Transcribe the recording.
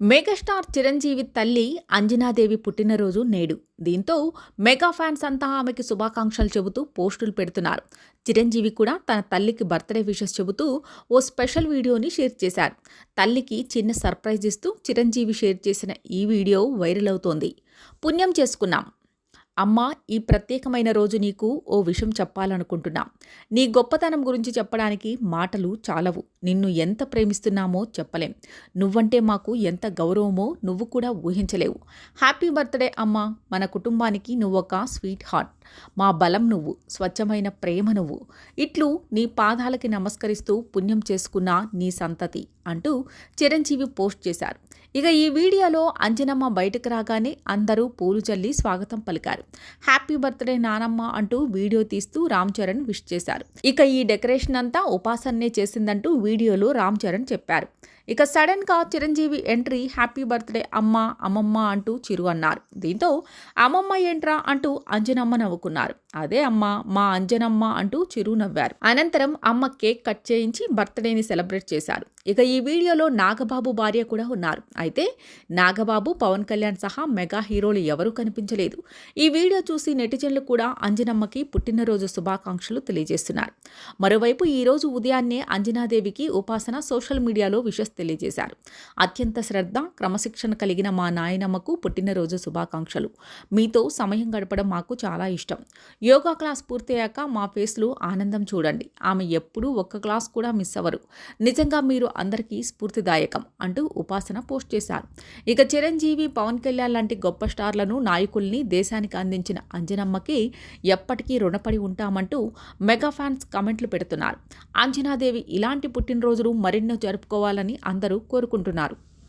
Megastar Chiranjeevi తల్లి అంజనాదేవి పుట్టినరోజు నేడు. దీంతో మెగా ఫ్యాన్స్ అంతా ఆమెకి శుభాకాంక్షలు చెబుతూ పోస్టులు పెడుతున్నారు. చిరంజీవి కూడా తన తల్లికి బర్త్డే విషెస్ చెబుతూ ఓ స్పెషల్ వీడియోని షేర్ చేశారు. తల్లికి చిన్న సర్ప్రైజ్ ఇస్తూ చిరంజీవి షేర్ చేసిన ఈ వీడియో వైరల్ అవుతోంది. పుణ్యం చేసుకున్నాం అమ్మా, ఈ ప్రత్యేకమైన రోజు నీకు ఓ విషయం చెప్పాలనుకుంటున్నా. నీ గొప్పతనం గురించి చెప్పడానికి మాటలు చాలవు. నిన్ను ఎంత ప్రేమిస్తున్నామో చెప్పలేం. నువ్వంటే మాకు ఎంత గౌరవమో నువ్వు కూడా ఊహించలేవు. హ్యాపీ బర్త్డే అమ్మా. మన కుటుంబానికి నువ్వొక స్వీట్ హార్ట్. మా బలం నువ్వు, స్వచ్ఛమైన ప్రేమ నువ్వు. ఇట్లు నీ పాదాలకి నమస్కరిస్తూ పుణ్యం చేసుకున్న నీ సంతతి అంటూ చిరంజీవి పోస్ట్ చేశారు. ఇక ఈ వీడియోలో అంజనమ్మ బయటకు రాగానే అందరూ పూలు చల్లి స్వాగతం పలికారు. హ్యాపీ బర్త్డే నానమ్మ అంటూ వీడియో తీస్తూ రామ్ చరణ్ విష్ చేశారు. ఇక ఈ డెకరేషన్ అంతా ఉపాసన్నే చేసిందంటూ వీడియోలో రామ్ చరణ్ చెప్పారు. ఇక సడన్ గా చిరంజీవి ఎంట్రీ, హ్యాపీ బర్త్డే అమ్మ, అమ్మమ్మ అంటూ చిరు అన్నారు. దీంతో అమ్మమ్మ ఏంట్రా అంటూ అంజనమ్మ నవ్వుకున్నారు. అదే అమ్మ, మా అంజనమ్మ అంటూ చిరు నవ్వారు. అనంతరం అమ్మ కేక్ కట్ చేయించి బర్త్డేని సెలబ్రేట్ చేశారు. ఇక ఈ వీడియోలో నాగబాబు భార్య కూడా ఉన్నారు. అయితే నాగబాబు, పవన్ కళ్యాణ్ సహా మెగా హీరోలు ఎవరూ కనిపించలేదు. ఈ వీడియో చూసి నెటిజన్లు కూడా అంజనమ్మకి పుట్టినరోజు శుభాకాంక్షలు తెలియజేస్తున్నారు. మరోవైపు ఈరోజు ఉదయాన్నే అంజనాదేవికి ఉపాసన సోషల్ మీడియాలో విషెస్ తెలియజేశారు. అత్యంత శ్రద్ధ, క్రమశిక్షణ కలిగిన మా నాయనమ్మకు పుట్టినరోజు శుభాకాంక్షలు. మీతో సమయం గడపడం మాకు చాలా ఇష్టం. యోగా క్లాస్ పూర్తయ్యాక మా ఫేస్లో ఆనందం చూడండి. ఆమె ఎప్పుడూ ఒక్క క్లాస్ కూడా మిస్ అవ్వరు. నిజంగా మీరు అందరికీ స్ఫూర్తిదాయకం అంటూ ఉపాసన పోస్ట్ చేశారు. ఇక చిరంజీవి, పవన్ కళ్యాణ్ లాంటి గొప్ప స్టార్లను, నాయకుల్ని దేశానికి అందించిన అంజనమ్మకి ఎప్పటికీ రుణపడి ఉంటామంటూ మెగా ఫ్యాన్స్ కామెంట్లు పెడుతున్నారు. అంజనాదేవి ఇలాంటి పుట్టినరోజులు మరెన్నో జరుపుకోవాలని అందరూ కోరుకుంటున్నారు.